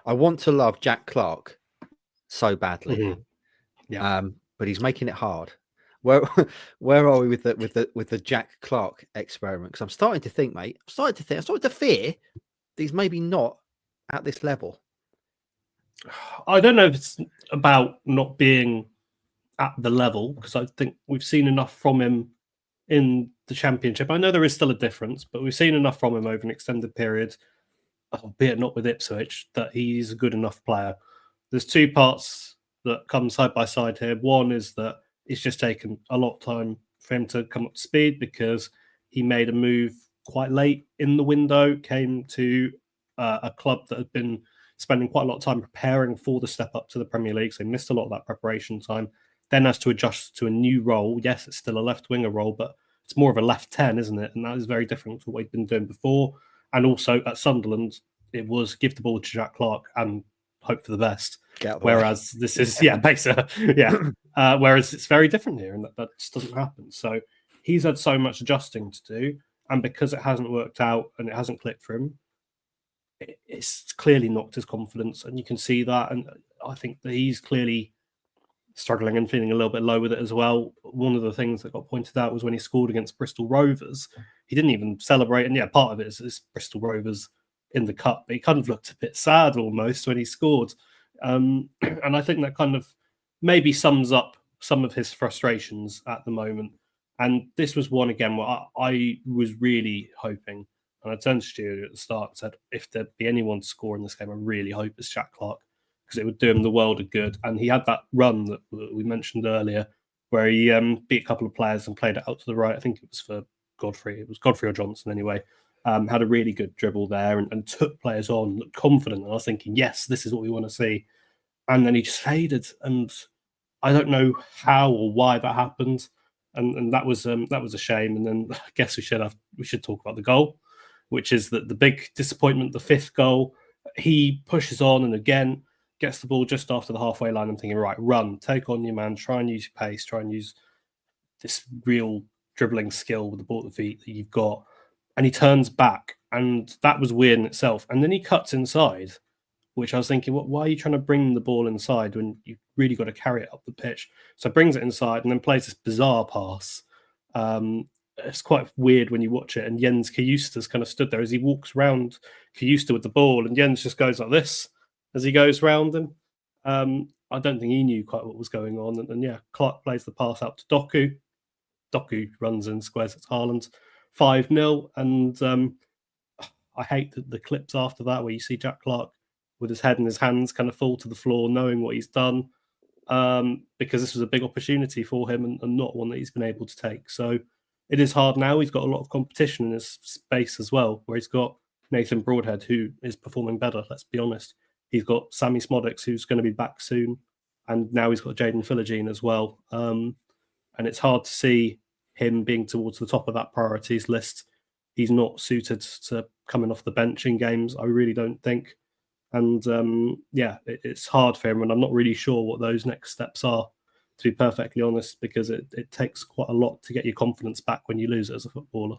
I want to love Jack Clarke so badly, but he's making it hard. Where where are we with the Jack Clarke experiment? Because I'm starting to think, mate. I'm starting to fear that he's maybe not at this level. I don't know if it's about not being at the level, because I think we've seen enough from him in the Championship. I know there is still a difference, but we've seen enough from him over an extended period, albeit not with Ipswich, that he's a good enough player. There's two parts that come side by side here. One is that it's just taken a lot of time for him to come up to speed because he made a move quite late in the window, came to a club that had been spending quite a lot of time preparing for the step up to the Premier League, so he missed a lot of that preparation time. Then has to adjust to a new role. Yes, it's still a left winger role, but it's more of a left 10, isn't it? And that is very different to what he'd been doing before. And also at Sunderland, it was give the ball to Jack Clarke and hope for the best. Whereas this is, basically, whereas it's very different here, and that just doesn't happen. So he's had so much adjusting to do, and because it hasn't worked out and it hasn't clicked for him, it's clearly knocked his confidence, and you can see that. And I think that he's clearly struggling and feeling a little bit low with it as well. One of the things that got pointed out was when he scored against Bristol Rovers, he didn't even celebrate. And part of it is Bristol Rovers in the cup, but he kind of looked a bit sad almost when he scored. And I think that kind of maybe sums up some of his frustrations at the moment. And this was one again where I was really hoping, and I turned to Stuart at the start and said, if there'd be anyone to score in this game, I really hope it's Jack Clarke, because it would do him the world of good. And he had that run that we mentioned earlier where he beat a couple of players and played it out to the right. I think it was for Godfrey. It was Godfrey or Johnson anyway. Had a really good dribble there and took players on, looked confident. And I was thinking, yes, this is what we want to see. And then he just faded. And I don't know how or why that happened. And that was a shame. And then I guess we should talk about the goal, which is the big disappointment, the fifth goal. He pushes on and again gets the ball just after the halfway line. I'm thinking, right, run, take on your man, try and use your pace, try and use this real dribbling skill with the ball at the feet that you've got. And he turns back, and that was weird in itself. And then he cuts inside, which I was thinking, why are you trying to bring the ball inside when you've really got to carry it up the pitch? So brings it inside and then plays this bizarre pass. It's quite weird when you watch it. And Jens Kajusta's kind of stood there as he walks round Kajusta with the ball, and Jens just goes like this as he goes round him. I don't think he knew quite what was going on. And Clarke plays the pass out to Doku. Doku runs and squares at Haaland. 5-0. And I hate the clips after that where you see Jack Clarke with his head in his hands kind of fall to the floor, knowing what he's done, because this was a big opportunity for him and not one that he's been able to take. So it is hard now. He's got a lot of competition in his space as well, where he's got Nathan Broadhead, who is performing better, let's be honest. He's got Sammy Smodics, who's going to be back soon. And now he's got Jaden Philogene as well. And it's hard to see him being towards the top of that priorities list. He's not suited to coming off the bench in games, I really don't think. And it's hard for him. And I'm not really sure what those next steps are, to be perfectly honest, because it takes quite a lot to get your confidence back when you lose it as a footballer.